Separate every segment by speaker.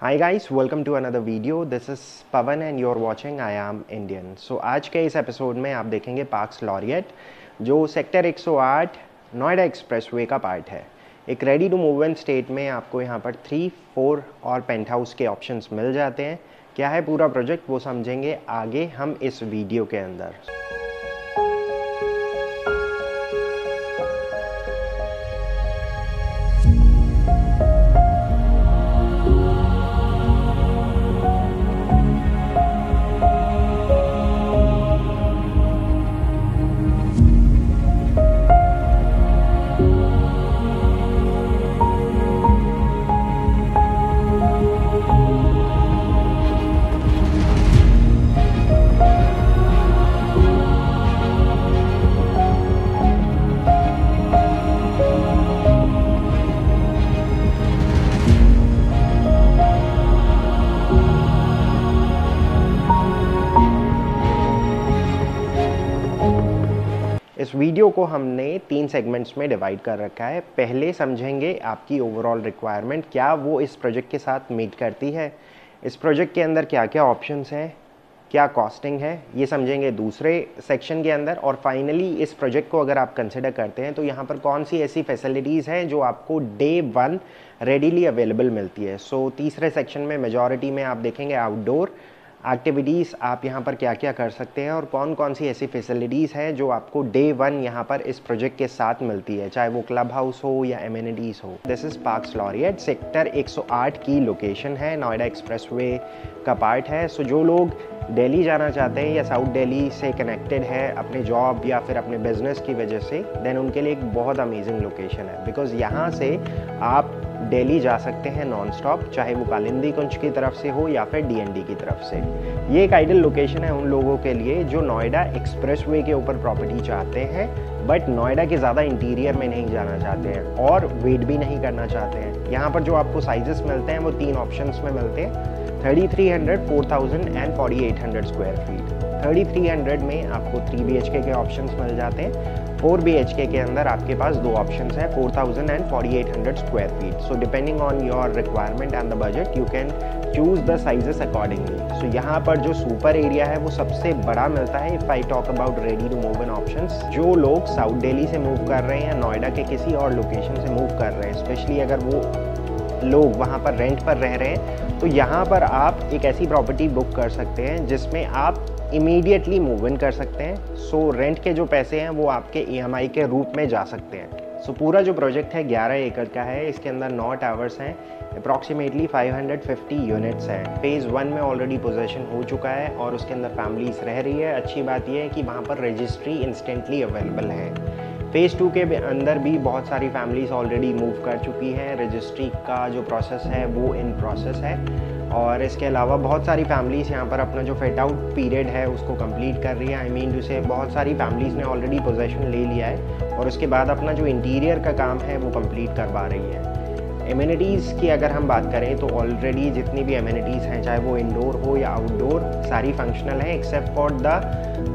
Speaker 1: Hi guys, welcome to another video. This is Pawan and you are watching I am Indian. So आज के इस episode में आप देखेंगे पार्क्स लॉरिएट, जो सेक्टर 108 नोएडा एक्सप्रेसवे का पार्ट है। एक ready to move in state में आपको यहाँ पर 3, 4 और पेंट हाउस के ऑप्शंस मिल जाते हैं। क्या है पूरा प्रोजेक्ट वो समझेंगे आगे हम इस वीडियो के अंदर। इस वीडियो को हमने 3 सेगमेंट्स में डिवाइड कर रखा है। पहले समझेंगे आपकी ओवरऑल रिक्वायरमेंट, क्या वो इस प्रोजेक्ट के साथ मीट करती है, इस प्रोजेक्ट के अंदर क्या क्या ऑप्शंस हैं, क्या कॉस्टिंग है, ये समझेंगे दूसरे सेक्शन के अंदर। और फाइनली इस प्रोजेक्ट को अगर आप कंसिडर करते हैं तो यहाँ पर कौन सी ऐसी फैसिलिटीज़ हैं जो आपको डे 1 रेडीली अवेलेबल मिलती है। सो तीसरे सेक्शन में मेजॉरिटी में आप देखेंगे आउटडोर एक्टिविटीज़, आप यहाँ पर क्या क्या कर सकते हैं और कौन कौन सी ऐसी फैसिलिटीज़ हैं जो आपको डे 1 यहाँ पर इस प्रोजेक्ट के साथ मिलती है, चाहे वो क्लब हाउस हो या एमिनिटीज़ हो। This is parks laureate, sector 108 की लोकेशन है, नोएडा एक्सप्रेसवे का पार्ट है। सो जो लोग दिल्ली जाना चाहते हैं या साउथ दिल्ली से कनेक्टेड है अपने जॉब या फिर अपने बिजनेस की वजह से, देन उनके लिए एक बहुत अमेजिंग लोकेशन है। बिकॉज़ यहाँ से आप दिल्ली जा सकते हैं नॉन स्टॉप, चाहे वो कालिंदी कुंज की तरफ से हो या फिर डीएनडी की तरफ से। ये एक आइडियल लोकेशन है उन लोगों के लिए जो नोएडा एक्सप्रेसवे के ऊपर प्रॉपर्टी चाहते हैं बट नोएडा के ज़्यादा इंटीरियर में नहीं जाना चाहते हैं और वेट भी नहीं करना चाहते हैं। यहाँ पर जो आपको साइजेस मिलते हैं वो 3 ऑप्शंस में मिलते हैं, 3300, 4000 एंड 4800 स्क्वायर फीट। 3300 में आपको 3 BHK के ऑप्शंस मिल जाते हैं। 4 BHK के अंदर आपके पास 2 ऑप्शंस हैं, 4000 and 4800 square feet. So depending on your requirement and the budget you can choose the sizes accordingly. So यहाँ पर जो सुपर एरिया है वो सबसे बड़ा मिलता है। If I talk about ready to move in options, जो लोग साउथ दिल्ली से मूव कर रहे हैं या नोएडा के किसी और लोकेशन से मूव कर रहे हैं, स्पेशली अगर वो लोग वहाँ पर रेंट पर रह रहे हैं, तो यहाँ पर आप एक ऐसी प्रॉपर्टी बुक कर सकते हैं जिसमें आप इमीडिएटली मूव इन कर सकते हैं। सो रेंट के जो पैसे हैं वो आपके EMI के रूप में जा सकते हैं। सो पूरा जो प्रोजेक्ट है 11 एकड़ का है, इसके अंदर 9 टावर्स हैं, अप्रॉक्सीमेटली 550 यूनिट्स हैं। फेज़ 1 में ऑलरेडी पोजेशन हो चुका है और उसके अंदर फैमिलीज रह रही है। अच्छी बात यह है कि वहाँ पर रजिस्ट्री इंस्टेंटली अवेलेबल है। फेज़ 2 के अंदर भी बहुत सारी फैमिलीज ऑलरेडी मूव कर चुकी हैं। रजिस्ट्री का जो प्रोसेस है वो इन प्रोसेस है और इसके अलावा बहुत सारी फैमिलीज़ यहाँ पर अपना जो फिट आउट पीरियड है उसको कंप्लीट कर रही है। आई मीन टू से बहुत सारी फैमिलीज़ ने ऑलरेडी पोजेशन ले लिया है और उसके बाद अपना जो इंटीरियर का काम है वो कंप्लीट करवा रही है। एमिनिटीज़ की अगर हम बात करें तो ऑलरेडी जितनी भी एमिनिटीज़ हैं, चाहे वो इंडोर हो या आउटडोर, सारी फंक्शनल है except for the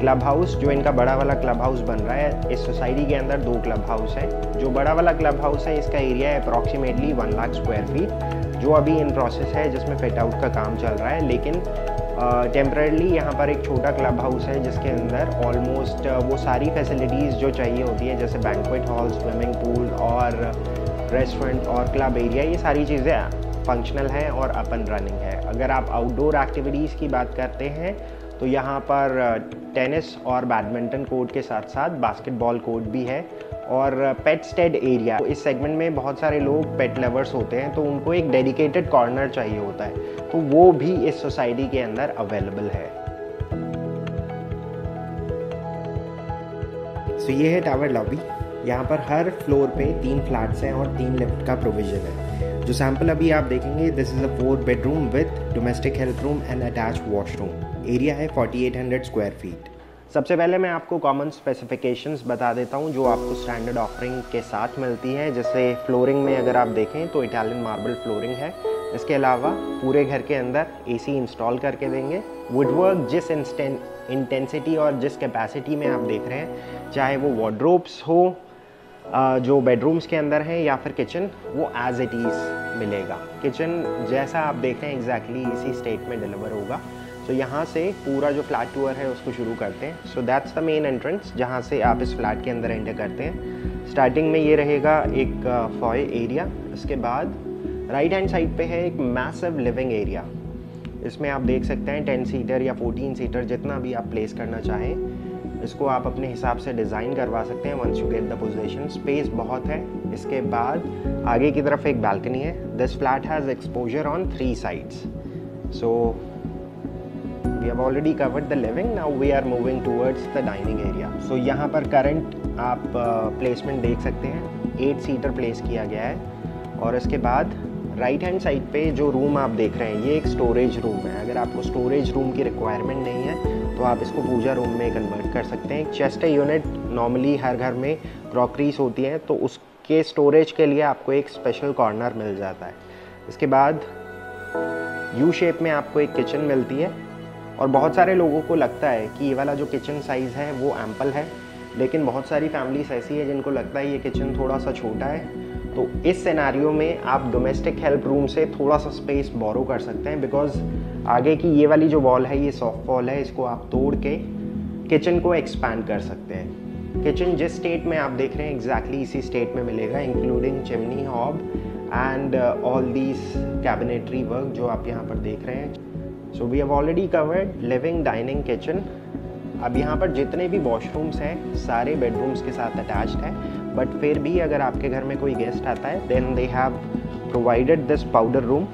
Speaker 1: club house. जो इनका बड़ा वाला क्लब हाउस बन रहा है, इस सोसाइटी के अंदर 2 क्लब हाउस है। जो बड़ा वाला क्लब हाउस है इसका एरिया है अप्रॉक्सीमेटली 1 लाख स्क्वायर फीट, जो अभी इन प्रोसेस है, जिसमें फिट आउट का काम चल रहा है। लेकिन टेम्परली यहाँ पर एक छोटा क्लब हाउस है जिसके अंदर ऑलमोस्ट वो सारी फैसिलिटीज़ जो चाहिए होती है, जैसे बैंक्वेट हॉल, स्विमिंग पूल और रेस्टोरेंट और क्लब एरिया, ये सारी चीज़ें फंक्शनल हैं और अप एंड रनिंग है। अगर आप आउटडोर एक्टिविटीज़ की बात करते हैं तो यहाँ पर टेनिस और बैडमिंटन कोर्ट के साथ साथ बास्केटबॉल कोर्ट भी है और पेट स्टेड एरिया। इस सेगमेंट में बहुत सारे लोग पेट लवर्स होते हैं तो उनको एक डेडिकेटेड कॉर्नर चाहिए होता है, तो वो भी इस सोसाइटी के अंदर अवेलेबल है। सो ये है टावर लॉबी। यहाँ पर हर फ्लोर पे 3 फ्लैट्स हैं और 3 लिफ्ट का प्रोविजन है। जो सैंपल अभी आप देखेंगे, this is a 4 bedroom with domestic health room and attached washroom. Area है 4800 स्क्वायर फीट। सबसे पहले मैं आपको कॉमन स्पेसिफिकेशंस बता देता हूँ जो आपको स्टैंडर्ड ऑफरिंग के साथ मिलती है। जैसे फ्लोरिंग में अगर आप देखें तो इटालियन मार्बल फ्लोरिंग है। इसके अलावा पूरे घर के अंदर AC इंस्टॉल करके देंगे। वुडवर्क जिस इंटेंसिटी और जिस कैपेसिटी में आप देख रहे हैं, चाहे वो वार्डरोब्स हो जो बेडरूम्स के अंदर है या फिर किचन, वो एज इट इज़ मिलेगा। किचन जैसा आप देख रहे हैं एग्जैक्टली इसी स्टेट में डिलीवर होगा। तो यहाँ से पूरा जो फ्लैट टूर है उसको शुरू करते हैं। So that's the main entrance जहाँ से आप इस फ्लैट के अंदर एंटर करते हैं। स्टार्टिंग में ये रहेगा एक फॉय एरिया। इसके बाद राइट हैंड साइड पे है एक मैसिव लिविंग एरिया। इसमें आप देख सकते हैं 10 सीटर या 14 सीटर जितना भी आप प्लेस करना चाहें, इसको आप अपने हिसाब से डिज़ाइन करवा सकते हैं once you get the position. Space बहुत है। इसके बाद आगे की तरफ एक बालकनी है। This flat has exposure on 3 sides. So we have already covered the living, now we are moving towards the dining area. So यहाँ पर करंट आप प्लेसमेंट देख सकते हैं, 8 सीटर प्लेस किया गया है। और इसके बाद राइट हैंड साइड पे जो रूम आप देख रहे हैं ये एक स्टोरेज रूम है। अगर आपको स्टोरेज रूम की रिक्वायरमेंट नहीं है तो आप इसको पूजा रूम में कन्वर्ट कर सकते हैं। एक चेस्ट यूनिट नॉर्मली हर घर में क्रॉकरीज होती हैं, तो उसके स्टोरेज के लिए आपको एक स्पेशल कॉर्नर मिल जाता है। इसके बाद यू शेप में आपको एक किचन मिलती है। और बहुत सारे लोगों को लगता है कि ये वाला जो किचन साइज़ है वो एम्पल है, लेकिन बहुत सारी फैमिलीज ऐसी है जिनको लगता है ये किचन थोड़ा सा छोटा है। तो इस सिनेरियो में आप डोमेस्टिक हेल्प रूम से थोड़ा सा स्पेस बोरो कर सकते हैं, बिकॉज आगे की ये वाली जो वॉल है ये सॉफ्ट वॉल है, इसको आप तोड़ के किचन को एक्सपैंड कर सकते हैं। किचन जिस स्टेट में आप देख रहे हैं एग्जैक्टली इसी स्टेट में मिलेगा, including chimney, hob and all these cabinetry work जो आप यहाँ पर देख रहे हैं। So we have already covered living, dining, kitchen. अब यहाँ पर जितने भी वॉशरूम्स हैं सारे बेडरूम्स के साथ अटैच्ड है, बट फिर भी अगर आपके घर में कोई गेस्ट आता है then they have provided this powder room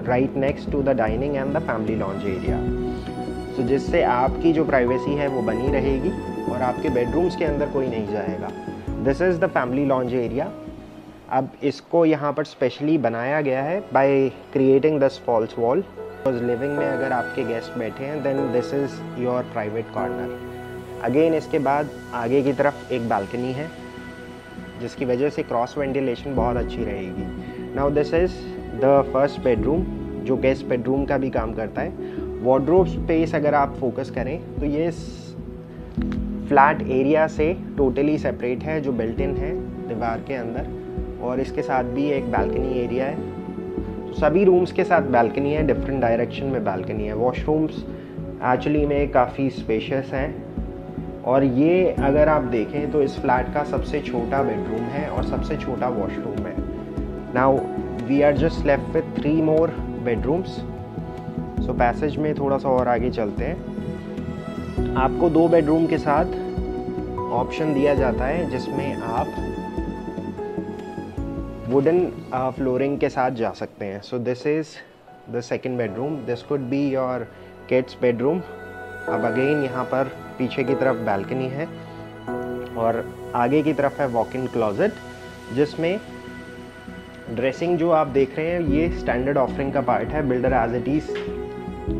Speaker 1: right next to the dining and the family lounge area. So जिससे आपकी जो प्राइवेसी है वो बनी रहेगी और आपके बेडरूम्स के अंदर कोई नहीं जाएगा। This is the family lounge area. अब इसको यहाँ पर स्पेशली बनाया गया है by creating this false wall. Living में अगर आपके गेस्ट बैठे हैं then this is your private corner. Again इसके बाद आगे की तरफ एक बालकनी है जिसकी वजह से क्रॉस वेंटिलेशन बहुत अच्छी रहेगी। Now this is the first bedroom जो गेस्ट बेडरूम का भी काम करता है। वार्डरोब स्पेस अगर आप फोकस करें तो ये फ्लैट एरिया से टोटली सेपरेट है, जो बिल्ट इन है दीवार के अंदर, और इसके साथ भी एक बालकनी एरिया है। सभी रूम्स के साथ बालकनी है, डिफरेंट डायरेक्शन में बालकनी है। वॉशरूम्स एक्चुअली में काफ़ी स्पेशियस हैं और ये अगर आप देखें तो इस फ्लैट का सबसे छोटा बेडरूम है और सबसे छोटा वॉशरूम है। Now we are just left with 3 more bedrooms. So passage में थोड़ा सा और आगे चलते हैं। आपको 2 बेडरूम के साथ ऑप्शन दिया जाता है जिसमें आप वुडन फ्लोरिंग के साथ जा सकते हैं। So this is the second bedroom. This could be your kids bedroom. अब अगेन यहाँ पर पीछे की तरफ बालकनी है और आगे की तरफ है वॉक इन क्लोजेट, जिसमें ड्रेसिंग जो आप देख रहे हैं ये स्टैंडर्ड ऑफरिंग का पार्ट है, बिल्डर एज इट इज़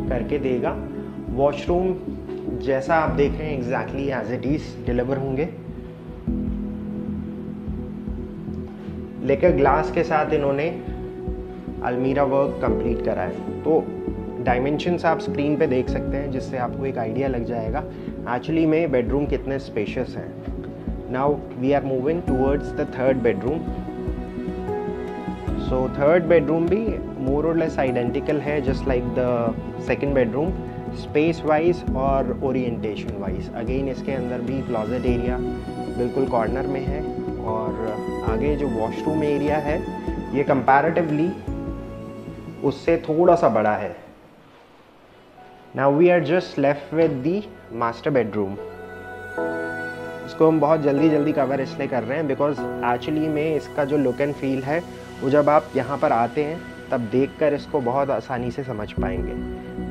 Speaker 1: करके देगा। वॉशरूम जैसा आप देख रहे हैं exactly as it is deliver होंगे, लेकर ग्लास के साथ इन्होंने अलमीरा वर्क कंप्लीट करा है। तो डायमेंशंस आप स्क्रीन पे देख सकते हैं जिससे आपको एक आइडिया लग जाएगा एक्चुअली में बेडरूम कितने स्पेशियस हैं। Now we are moving towards the third bedroom. So third bedroom भी मोर और लेस आइडेंटिकल है just like the second bedroom, space wise और ओरिएंटेशन वाइज। अगेन इसके अंदर भी क्लोजेट एरिया बिल्कुल कॉर्नर में है और आगे जो वॉशरूम एरिया है ये कंपैरेटिवली उससे थोड़ा सा बड़ा है। Now we are just left with the master bedroom. इसको हम बहुत जल्दी कवर इसलिए कर रहे हैं बिकॉज एक्चुअली में इसका जो लुक एंड फील है वो जब आप यहाँ पर आते हैं तब देखकर इसको बहुत आसानी से समझ पाएंगे।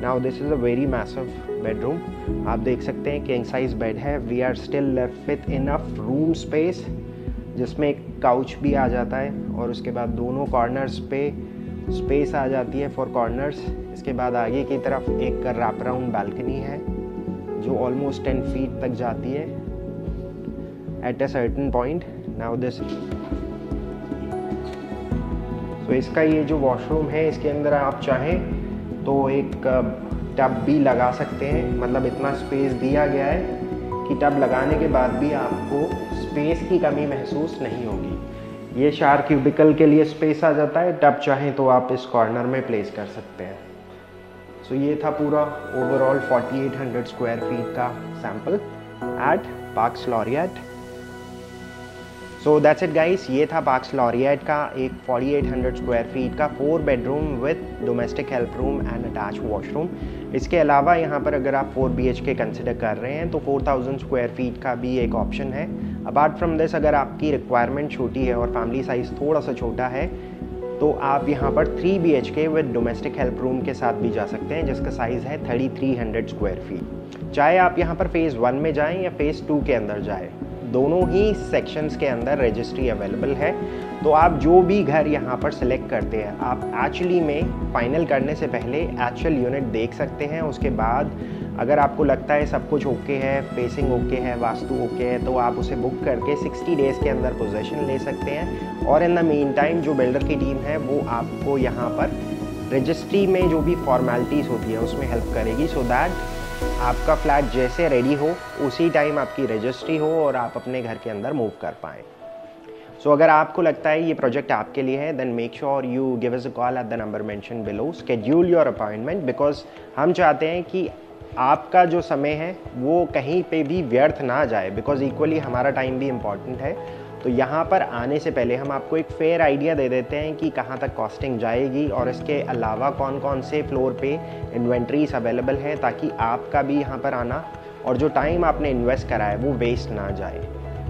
Speaker 1: Now this is a very massive bedroom. आप देख सकते हैं किंग साइज बेड है। We are still left with enough room space जिसमें एक काउच भी आ जाता है और उसके बाद दोनों कॉर्नर्स पे स्पेस आ जाती है फॉर कॉर्नर्स। इसके बाद आगे की तरफ एक रैप अराउंड बालकनी है जो ऑलमोस्ट 10 फीट तक जाती है at a certain point. Now this तो इसका ये जो वॉशरूम है इसके अंदर आप चाहें तो एक टब भी लगा सकते हैं, मतलब इतना स्पेस दिया गया है कि टब लगाने के बाद भी आपको स्पेस की कमी महसूस नहीं होगी। ये 4 क्यूबिकल के लिए स्पेस आ जाता है, तब चाहें तो आप इस कॉर्नर में प्लेस कर सकते हैं। सो ये था पूरा ओवरऑल 4800 स्क्वायर फीट का sample at Parx Laureate. So that's it guys, ये था पार्क्स लॉरिएट का एक 4800 स्क्वायर फीट का 4 bedroom with domestic help room and attach washroom. इसके अलावा यहाँ पर अगर आप 4 BHK कंसिडर कर रहे हैं तो 4000 स्क्वायर फीट का भी एक ऑप्शन है। अपार्ट फ्रॉम दिस, अगर आपकी रिक्वायरमेंट छोटी है और फैमिली साइज़ थोड़ा सा छोटा है तो आप यहाँ पर 3 BHK with domestic help room के साथ भी जा सकते हैं, जिसका साइज़ है 3300 स्क्वायर फीट। चाहे आप यहाँ पर फेज़ 1 में जाएं या फेज़ 2 के अंदर जाएं, दोनों ही सेक्शंस के अंदर रजिस्ट्री अवेलेबल है। तो आप जो भी घर यहाँ पर सिलेक्ट करते हैं, आप एक्चुअली में फाइनल करने से पहले एक्चुअल यूनिट देख सकते हैं। उसके बाद अगर आपको लगता है सब कुछ ओके है, फेसिंग ओके है, वास्तु ओके है, तो आप उसे बुक करके 60 डेज़ के अंदर पोजेसन ले सकते हैं। और इन द मीन टाइम जो बिल्डर की टीम है वो आपको यहाँ पर रजिस्ट्री में जो भी फॉर्मेलिटीज़ होती है उसमें हेल्प करेगी, सो दैट आपका फ्लैट जैसे रेडी हो उसी टाइम आपकी रजिस्ट्री हो और आप अपने घर के अंदर मूव कर पाएँ। सो अगर आपको लगता है ये प्रोजेक्ट आपके लिए है, then make sure you give us a call at the number mention below, schedule your appointment, because हम चाहते हैं कि आपका जो समय है वो कहीं पे भी व्यर्थ ना जाए, बिकॉज इक्वली हमारा टाइम भी इम्पॉर्टेंट है। तो यहाँ पर आने से पहले हम आपको एक फेयर आइडिया दे देते हैं कि कहाँ तक कॉस्टिंग जाएगी और इसके अलावा कौन कौन से फ्लोर पे इन्वेंट्रीज अवेलेबल है, ताकि आपका भी यहाँ पर आना और जो टाइम आपने इन्वेस्ट करा है वो वेस्ट ना जाए।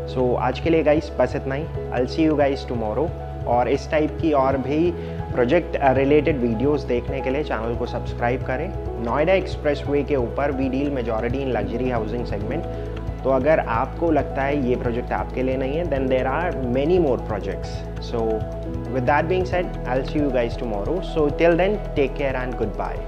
Speaker 1: सो आज के लिए गाइस बस इतना ही। आई सी यू गाइस टुमारो। और इस टाइप की और भी प्रोजेक्ट रिलेटेड वीडियोस देखने के लिए चैनल को सब्सक्राइब करें। नोएडा एक्सप्रेसवे के ऊपर we deal majority in luxury housing segment. तो अगर आपको लगता है ये प्रोजेक्ट आपके लिए नहीं है, then there are many more projects. So with that being said, I will see you guys tomorrow. So till then, take care and good bye.